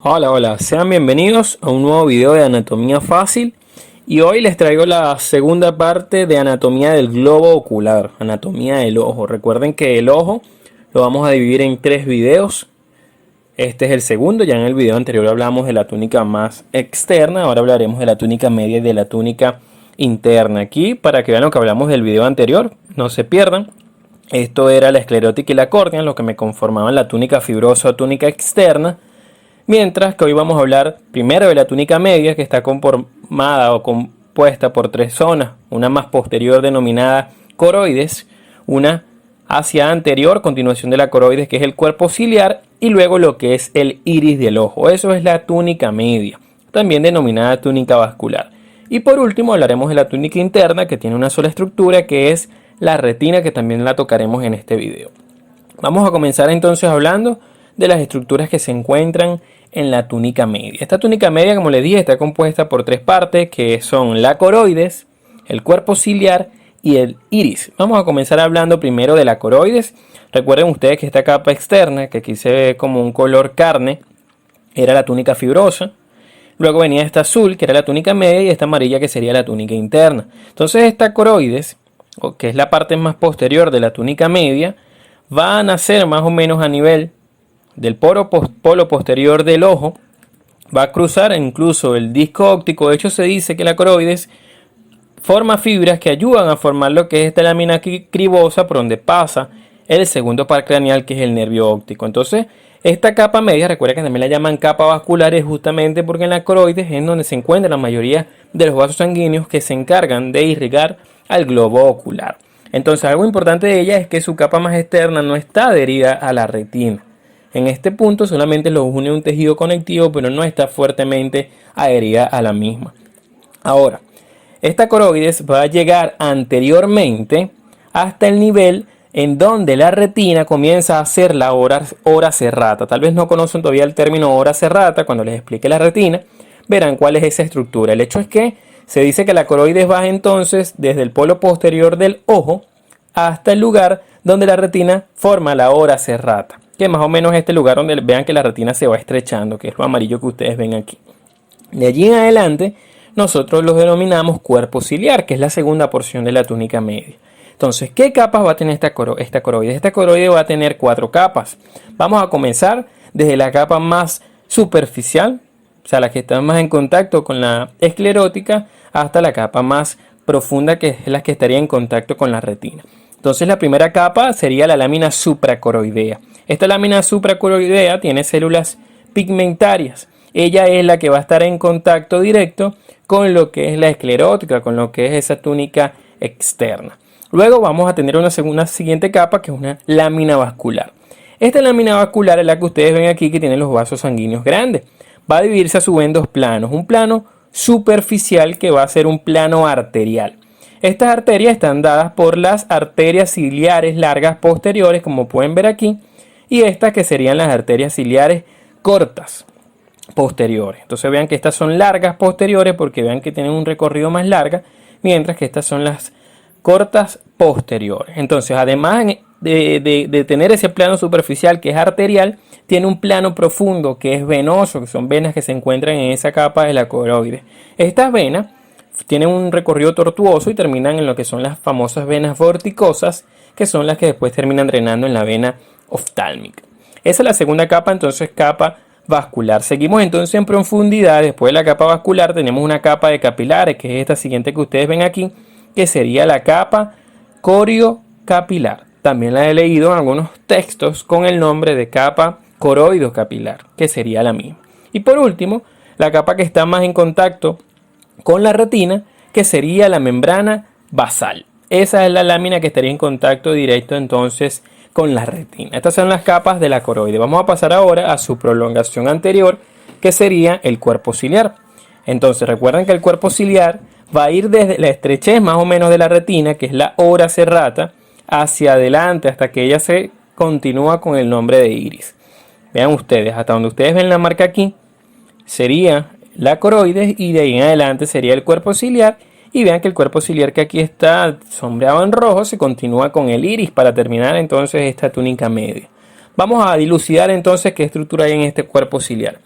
Hola, hola, sean bienvenidos a un nuevo video de anatomía fácil y hoy les traigo la segunda parte de anatomía del globo ocular, anatomía del ojo. Recuerden que el ojo lo vamos a dividir en tres videos. Este es el segundo, ya en el video anterior hablamos de la túnica más externa, ahora hablaremos de la túnica media y de la túnica interna. Aquí, para que vean lo que hablamos del video anterior, no se pierdan. Esto era la esclerótica y la córnea, lo que me conformaban la túnica fibrosa o túnica externa. Mientras que hoy vamos a hablar primero de la túnica media, que está conformada o compuesta por tres zonas. Una más posterior denominada coroides, una hacia anterior, continuación de la coroides, que es el cuerpo ciliar, y luego lo que es el iris del ojo. Eso es la túnica media, también denominada túnica vascular. Y por último hablaremos de la túnica interna, que tiene una sola estructura, que es la retina, que también la tocaremos en este video. Vamos a comenzar entonces hablando de las estructuras que se encuentran en la túnica media. Esta túnica media, como les dije, está compuesta por tres partes, que son la coroides, el cuerpo ciliar y el iris. Vamos a comenzar hablando primero de la coroides. Recuerden ustedes que esta capa externa, que aquí se ve como un color carne, era la túnica fibrosa. Luego venía esta azul, que era la túnica media, y esta amarilla, que sería la túnica interna. Entonces esta coroides, que es la parte más posterior de la túnica media, va a nacer más o menos a nivel del polo posterior del ojo, va a cruzar incluso el disco óptico. De hecho, se dice que la coroides forma fibras que ayudan a formar lo que es esta lámina cribosa por donde pasa el segundo par craneal, que es el nervio óptico. Entonces, esta capa media, recuerda que también la llaman capa vascular, es justamente porque en la coroides es en donde se encuentra la mayoría de los vasos sanguíneos que se encargan de irrigar al globo ocular. Entonces, algo importante de ella es que su capa más externa no está adherida a la retina. En este punto solamente los une un tejido conectivo, pero no está fuertemente adherida a la misma. Ahora, esta coroides va a llegar anteriormente hasta el nivel en donde la retina comienza a hacer la ora serrata. Tal vez no conocen todavía el término ora serrata. Cuando les explique la retina, verán cuál es esa estructura. El hecho es que se dice que la coroides baja entonces desde el polo posterior del ojo hasta el lugar donde la retina forma la ora serrata, que más o menos es este lugar donde vean que la retina se va estrechando, que es lo amarillo que ustedes ven aquí. De allí en adelante, nosotros los denominamos cuerpo ciliar, que es la segunda porción de la túnica media. Entonces, ¿qué capas va a tener esta coroide? Esta coroide va a tener cuatro capas. Vamos a comenzar desde la capa más superficial, o sea, la que está más en contacto con la esclerótica, hasta la capa más profunda, que es la que estaría en contacto con la retina. Entonces, la primera capa sería la lámina supracoroidea. Esta lámina supracoroidea tiene células pigmentarias. Ella es la que va a estar en contacto directo con lo que es la esclerótica, con lo que es esa túnica externa. Luego vamos a tener una siguiente capa, que es una lámina vascular. Esta lámina vascular es la que ustedes ven aquí, que tiene los vasos sanguíneos grandes. Va a dividirse a su vez en dos planos. Un plano superficial, que va a ser un plano arterial. Estas arterias están dadas por las arterias ciliares largas posteriores, como pueden ver aquí, y estas que serían las arterias ciliares cortas posteriores. Entonces vean que estas son largas posteriores porque vean que tienen un recorrido más largo, mientras que estas son las cortas posteriores. Entonces, además de tener ese plano superficial que es arterial, tiene un plano profundo que es venoso, que son venas que se encuentran en esa capa de la coroide. Estas venas tienen un recorrido tortuoso y terminan en lo que son las famosas venas vorticosas, que son las que después terminan drenando en la vena oftálmica. Esa es la segunda capa, entonces capa vascular. Seguimos entonces en profundidad. Después de la capa vascular tenemos una capa de capilares, que es esta siguiente que ustedes ven aquí, que sería la capa coriocapilar. También la he leído en algunos textos con el nombre de capa coroidocapilar, que sería la misma. Y por último, la capa que está más en contacto con la retina, que sería la membrana basal. Esa es la lámina que estaría en contacto directo entonces con la retina. Estas son las capas de la coroide. Vamos a pasar ahora a su prolongación anterior, que sería el cuerpo ciliar. Entonces recuerden que el cuerpo ciliar va a ir desde la estrechez más o menos de la retina, que es la ora serrata, hacia adelante hasta que ella se continúa con el nombre de iris. Vean ustedes, hasta donde ustedes ven la marca aquí, sería la coroides, y de ahí en adelante sería el cuerpo ciliar. Y vean que el cuerpo ciliar, que aquí está sombreado en rojo, se continúa con el iris para terminar entonces esta túnica media. Vamos a dilucidar entonces qué estructura hay en este cuerpo ciliar.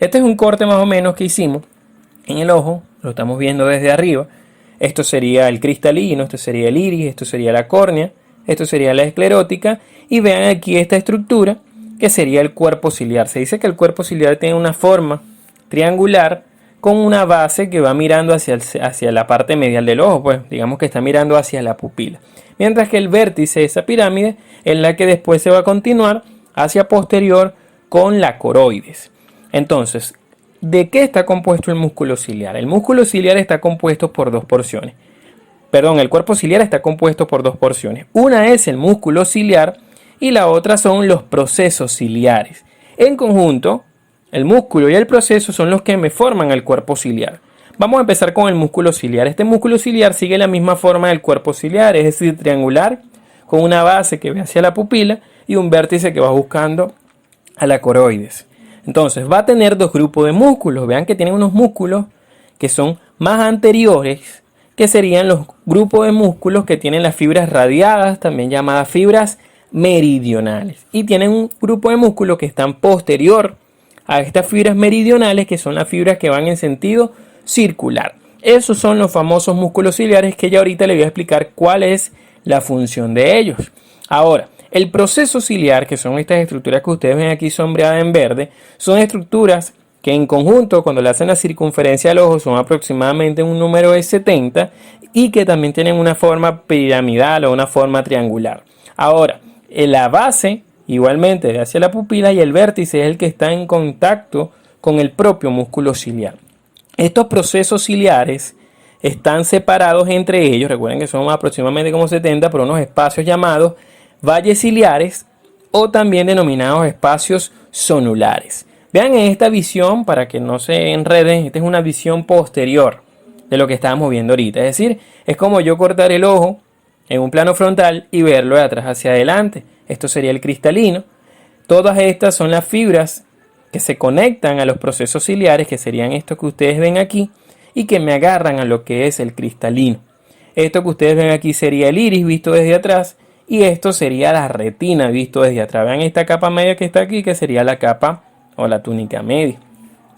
Este es un corte más o menos que hicimos en el ojo, lo estamos viendo desde arriba. Esto sería el cristalino, esto sería el iris, esto sería la córnea, esto sería la esclerótica. Y vean aquí esta estructura que sería el cuerpo ciliar. Se dice que el cuerpo ciliar tiene una forma triangular con una base que va mirando hacia la parte medial del ojo, pues digamos que está mirando hacia la pupila. Mientras que el vértice de esa pirámide es la que después se va a continuar hacia posterior con la coroides. Entonces, ¿de qué está compuesto el músculo ciliar? El músculo ciliar está compuesto por dos porciones. Perdón, el cuerpo ciliar está compuesto por dos porciones. Una es el músculo ciliar y la otra son los procesos ciliares. En conjunto, el músculo y el proceso son los que me forman el cuerpo ciliar. Vamos a empezar con el músculo ciliar. Este músculo ciliar sigue la misma forma del cuerpo ciliar, es decir, triangular, con una base que ve hacia la pupila y un vértice que va buscando a la coroides. Entonces va a tener dos grupos de músculos. Vean que tienen unos músculos que son más anteriores, que serían los grupos de músculos que tienen las fibras radiadas, también llamadas fibras meridionales. Y tienen un grupo de músculos que están posterior a estas fibras meridionales, que son las fibras que van en sentido circular. Esos son los famosos músculos ciliares, que ya ahorita les voy a explicar cuál es la función de ellos. Ahora, el proceso ciliar, que son estas estructuras que ustedes ven aquí sombreadas en verde, son estructuras que en conjunto, cuando le hacen la circunferencia al ojo, son aproximadamente un número de 70 y que también tienen una forma piramidal o una forma triangular. Ahora, en la base igualmente hacia la pupila y el vértice es el que está en contacto con el propio músculo ciliar. Estos procesos ciliares están separados entre ellos, recuerden que son aproximadamente como 70 por unos espacios llamados valles ciliares o también denominados espacios zonulares. Vean en esta visión, para que no se enreden, esta es una visión posterior de lo que estábamos viendo ahorita. Es decir, es como yo cortar el ojo en un plano frontal y verlo de atrás hacia adelante. Esto sería el cristalino. Todas estas son las fibras que se conectan a los procesos ciliares, que serían estos que ustedes ven aquí, y que me agarran a lo que es el cristalino. Esto que ustedes ven aquí sería el iris visto desde atrás, y esto sería la retina visto desde atrás. Vean esta capa media que está aquí, que sería la capa o la túnica media.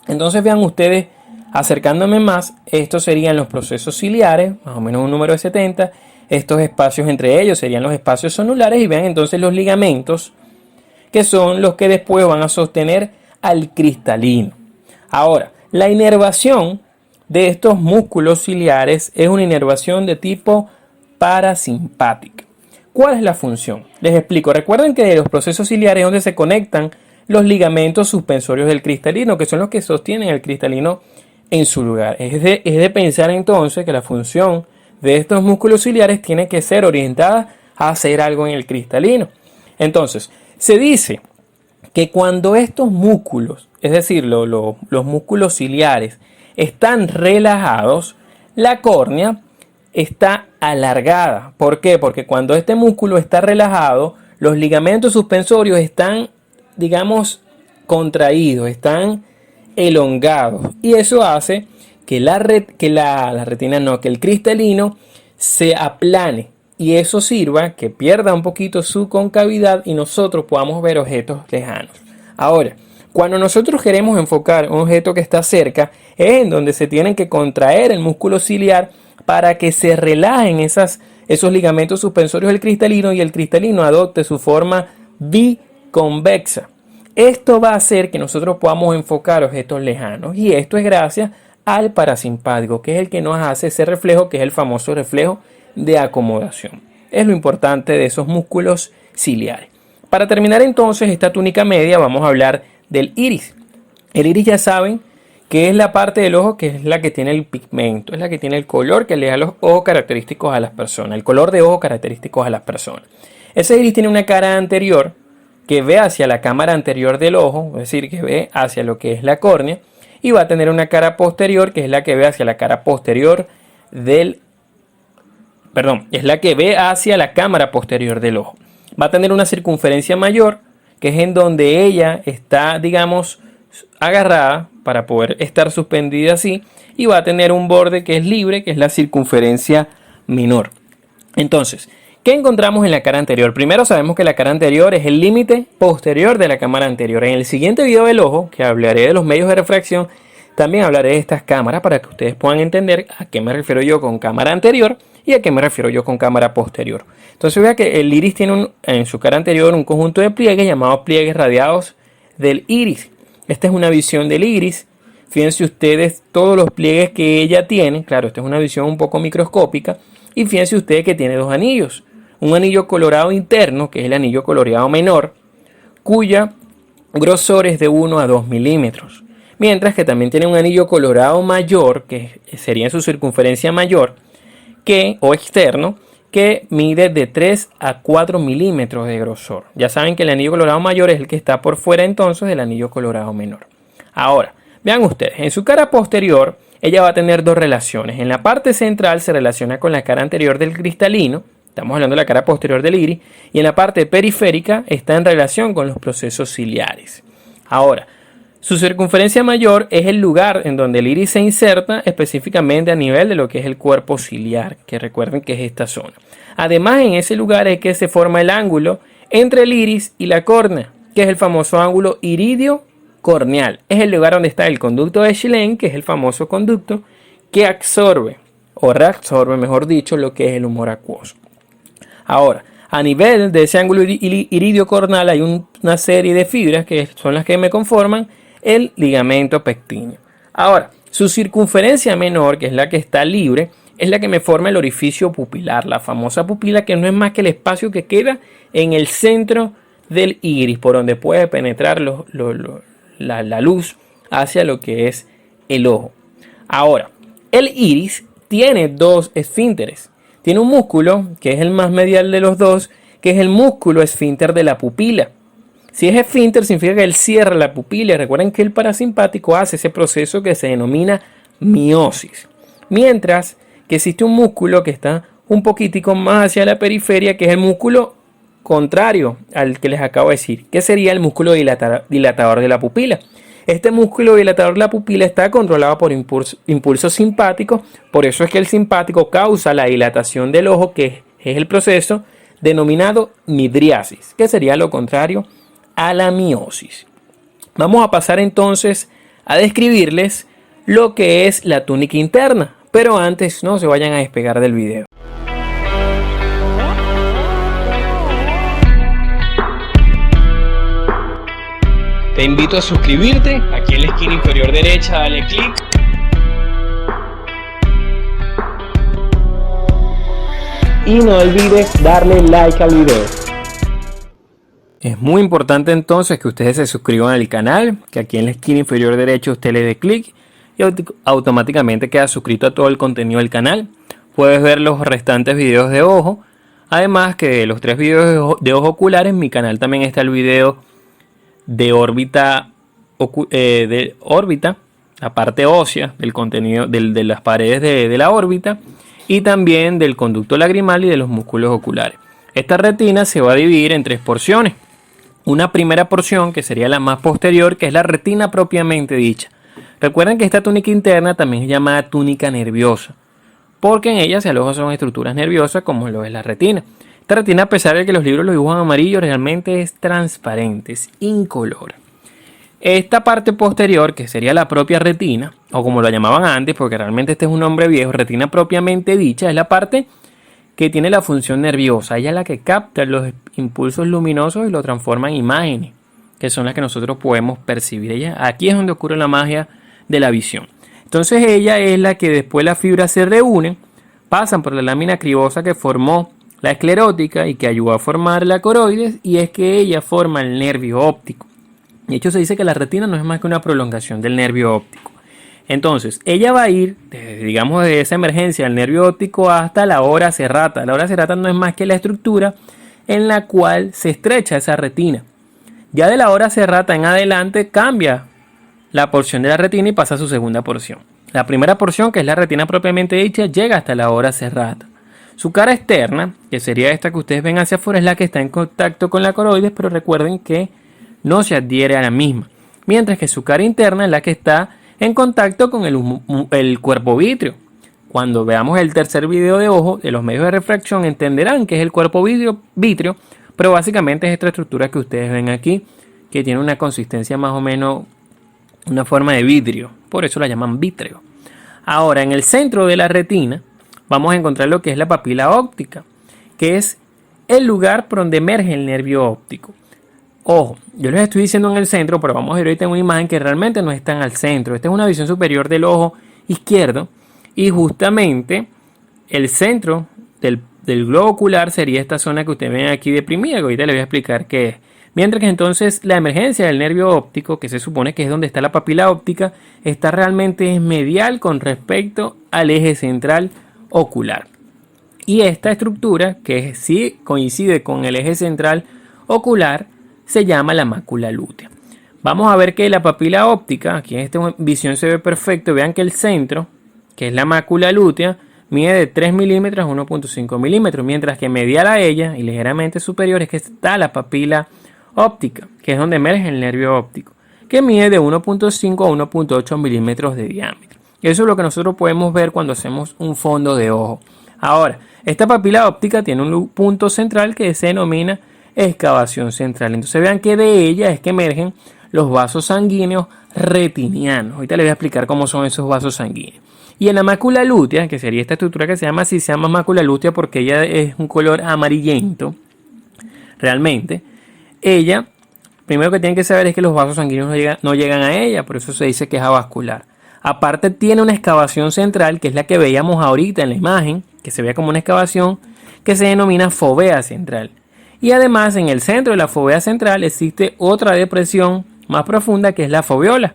Entonces vean ustedes, acercándome más, estos serían los procesos ciliares, más o menos un número de 70. Estos espacios entre ellos serían los espacios zonulares, y vean entonces los ligamentos, que son los que después van a sostener al cristalino. Ahora, la inervación de estos músculos ciliares es una inervación de tipo parasimpática. ¿Cuál es la función? Les explico. Recuerden que de los procesos ciliares es donde se conectan los ligamentos suspensorios del cristalino, que son los que sostienen el cristalino en su lugar. Es de pensar entonces que la función de estos músculos ciliares tiene que ser orientada a hacer algo en el cristalino. Entonces, se dice que cuando estos músculos, es decir, los músculos ciliares, están relajados, la córnea está alargada. ¿Por qué? Porque cuando este músculo está relajado, los ligamentos suspensorios están, digamos, contraídos, están elongados. Y eso hace que que el cristalino se aplane. Y eso sirva que pierda un poquito su concavidad y nosotros podamos ver objetos lejanos. Ahora, cuando nosotros queremos enfocar un objeto que está cerca, es en donde se tienen que contraer el músculo ciliar para que se relajen esos ligamentos suspensorios del cristalino y el cristalino adopte su forma biconvexa. Esto va a hacer que nosotros podamos enfocar objetos lejanos, y esto es gracias al parasimpático, que es el que nos hace ese reflejo, que es el famoso reflejo de acomodación. Es lo importante de esos músculos ciliares. Para terminar entonces esta túnica media, vamos a hablar del iris. El iris, ya saben que es la parte del ojo que es la que tiene el pigmento, es la que tiene el color que le da los ojos característicos a las personas, el color de ojo característicos a las personas. Ese iris tiene una cara anterior que ve hacia la cámara anterior del ojo, es decir, que ve hacia lo que es la córnea, y va a tener una cara posterior que es la que ve hacia la cara posterior es la que ve hacia la cámara posterior del ojo. Va a tener una circunferencia mayor, que es en donde ella está, digamos, agarrada para poder estar suspendida así, y va a tener un borde que es libre, que es la circunferencia menor. Entonces, ¿Qué encontramos en la cara anterior? Primero sabemos que la cara anterior es el límite posterior de la cámara anterior. En el siguiente video del ojo, que hablaré de los medios de refracción, también hablaré de estas cámaras para que ustedes puedan entender a qué me refiero yo con cámara anterior y a qué me refiero yo con cámara posterior. Entonces vea que el iris tiene en su cara anterior un conjunto de pliegues llamados pliegues radiados del iris. Esta es una visión del iris. Fíjense ustedes todos los pliegues que ella tiene. Claro, esta es una visión un poco microscópica. Y fíjense ustedes que tiene dos anillos. Un anillo colorado interno, que es el anillo coloreado menor, cuya grosor es de 1 a 2 milímetros. Mientras que también tiene un anillo colorado mayor, que sería en su circunferencia mayor, o externo, que mide de 3 a 4 milímetros de grosor. Ya saben que el anillo colorado mayor es el que está por fuera entonces del anillo colorado menor. Ahora, vean ustedes, en su cara posterior, ella va a tener dos relaciones. En la parte central se relaciona con la cara anterior del cristalino. Estamos hablando de la cara posterior del iris. Y en la parte periférica está en relación con los procesos ciliares. Ahora, su circunferencia mayor es el lugar en donde el iris se inserta específicamente a nivel de lo que es el cuerpo ciliar, que recuerden que es esta zona. Además, en ese lugar es que se forma el ángulo entre el iris y la córnea, que es el famoso ángulo iridio corneal. Es el lugar donde está el conducto de Schlenk, que es el famoso conducto que absorbe o reabsorbe, mejor dicho, lo que es el humor acuoso. Ahora, a nivel de ese ángulo iridio corneal hay una serie de fibras que son las que me conforman el ligamento pectíneo. Ahora, su circunferencia menor, que es la que está libre, es la que me forma el orificio pupilar, la famosa pupila, que no es más que el espacio que queda en el centro del iris, por donde puede penetrar la luz hacia lo que es el ojo. Ahora, el iris tiene dos esfínteres. Tiene un músculo, que es el más medial de los dos, que es el músculo esfínter de la pupila. Si es esfínter, significa que él cierra la pupila. Recuerden que el parasimpático hace ese proceso que se denomina miosis. Mientras que existe un músculo que está un poquitico más hacia la periferia, que es el músculo contrario al que les acabo de decir, que sería el músculo dilatador de la pupila. Este músculo dilatador de la pupila está controlado por impulsos simpáticos, por eso es que el simpático causa la dilatación del ojo, que es el proceso denominado midriasis, que sería lo contrario a la miosis. Vamos a pasar entonces a describirles lo que es la túnica interna, pero antes no se vayan a despegar del video. Te invito a suscribirte, aquí en la esquina inferior derecha dale clic. Y no olvides darle like al video. Es muy importante entonces que ustedes se suscriban al canal, que aquí en la esquina inferior derecha usted le dé clic y automáticamente queda suscrito a todo el contenido del canal. Puedes ver los restantes videos de ojo. Además que de los 3 videos de ojo ocular, en mi canal también está el video de órbita, la parte ósea del contenido de las paredes de la órbita y también del conducto lagrimal y de los músculos oculares. Esta retina se va a dividir en 3 porciones. Una primera porción que sería la más posterior, que es la retina propiamente dicha. Recuerden que esta túnica interna también es llamada túnica nerviosa, porque en ella se alojan estructuras nerviosas como lo es la retina. Esta retina, a pesar de que los libros lo dibujan amarillo, realmente es transparente, es incolora. Esta parte posterior, que sería la propia retina, o como lo llamaban antes, porque realmente este es un nombre viejo, retina propiamente dicha, es la parte que tiene la función nerviosa. Ella es la que capta los impulsos luminosos y lo transforma en imágenes, que son las que nosotros podemos percibir. Aquí es donde ocurre la magia de la visión. Entonces ella es la que después las fibras se reúnen, pasan por la lámina cribosa que formó la esclerótica y que ayudó a formar la coroides, y es que ella forma el nervio óptico. De hecho, se dice que la retina no es más que una prolongación del nervio óptico. Entonces, ella va a ir, digamos, de esa emergencia del nervio óptico hasta la ora serrata. La ora serrata no es más que la estructura en la cual se estrecha esa retina. Ya de la ora serrata en adelante cambia la porción de la retina y pasa a su segunda porción. La primera porción, que es la retina propiamente dicha, llega hasta la ora serrata. Su cara externa, que sería esta que ustedes ven hacia afuera, es la que está en contacto con la coroides, pero recuerden que no se adhiere a la misma. Mientras que su cara interna es la que está en contacto con el cuerpo vítreo. cuando veamos el tercer video de ojo de los medios de refracción entenderán que es el cuerpo vítreo, pero básicamente es esta estructura que ustedes ven aquí, que tiene una consistencia más o menos, una forma de vidrio, por eso la llaman vítreo. Ahora, en el centro de la retina vamos a encontrar lo que es la papila óptica, que es el lugar por donde emerge el nervio óptico. Ojo, yo les estoy diciendo en el centro, pero vamos a ver ahorita en una imagen que realmente no está en el centro. Esta es una visión superior del ojo izquierdo y justamente el centro del globo ocular sería esta zona que ustedes ven aquí deprimida, que ahorita les voy a explicar qué es. Mientras que entonces la emergencia del nervio óptico, que se supone que es donde está la papila óptica, está realmente medial con respecto al eje central ocular. Y esta estructura, que sí coincide con el eje central ocular, se llama la mácula lútea. Vamos a ver que la papila óptica, aquí en esta visión se ve perfecto, vean que el centro, que es la mácula lútea, mide de 3 milímetros a 1.5 milímetros, mientras que medial a ella y ligeramente superior es que está la papila óptica, que es donde emerge el nervio óptico, que mide de 1.5 a 1.8 milímetros de diámetro. Eso es lo que nosotros podemos ver cuando hacemos un fondo de ojo. Ahora, esta papila óptica tiene un punto central que se denomina excavación central. Entonces vean que de ella es que emergen los vasos sanguíneos retinianos. Ahorita les voy a explicar cómo son esos vasos sanguíneos. Y en la mácula lútea, que sería esta estructura que se llama así, se llama mácula lútea porque ella es un color amarillento. Realmente, ella, primero que tienen que saber es que los vasos sanguíneos no llegan a ella, por eso se dice que es avascular. Aparte tiene una excavación central, que es la que veíamos ahorita en la imagen, que se ve como una excavación, que se denomina fovea central. Y además en el centro de la fovea central existe otra depresión más profunda que es la foveola.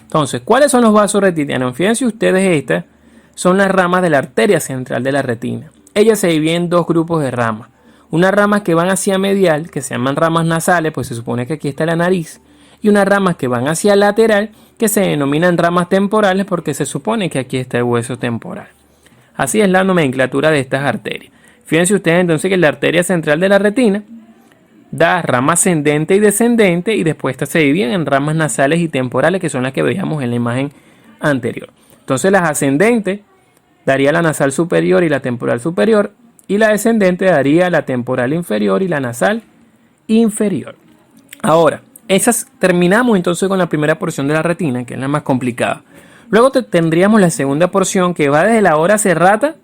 Entonces, ¿cuáles son los vasos retinianos? Fíjense ustedes, estas son las ramas de la arteria central de la retina. Ellas se dividen en dos grupos de ramas. Unas ramas que van hacia medial, que se llaman ramas nasales, pues se supone que aquí está la nariz. Y unas ramas que van hacia lateral, que se denominan ramas temporales porque se supone que aquí está el hueso temporal. Así es la nomenclatura de estas arterias. Fíjense ustedes entonces que la arteria central de la retina da rama ascendente y descendente y después estas se dividen en ramas nasales y temporales que son las que veíamos en la imagen anterior. Entonces las ascendentes daría la nasal superior y la temporal superior y la descendente daría la temporal inferior y la nasal inferior. Ahora, terminamos entonces con la primera porción de la retina, que es la más complicada. Luego tendríamos la segunda porción que va desde la hora serrata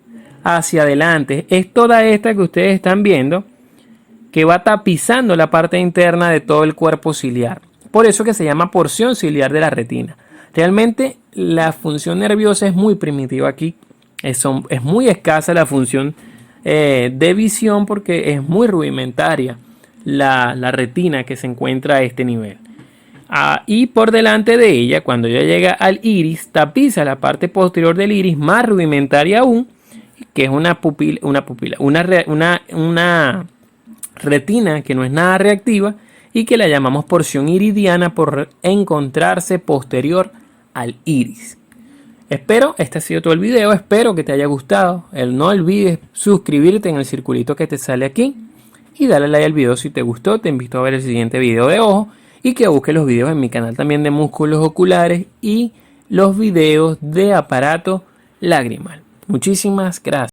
hacia adelante. Es toda esta que ustedes están viendo que va tapizando la parte interna de todo el cuerpo ciliar. Por eso que se llama porción ciliar de la retina. Realmente la función nerviosa es muy primitiva aquí. Es muy escasa la función de visión porque es muy rudimentaria la retina que se encuentra a este nivel. Y por delante de ella, cuando ya llega al iris, tapiza la parte posterior del iris más rudimentaria aún, que es una retina que no es nada reactiva y que la llamamos porción iridiana por encontrarse posterior al iris. Este ha sido todo el video, espero que te haya gustado. No olvides suscribirte en el circulito que te sale aquí y darle like al video si te gustó. Te invito a ver el siguiente video de ojo y que busques los videos en mi canal también de músculos oculares y los videos de aparato lagrimal. Muchísimas gracias.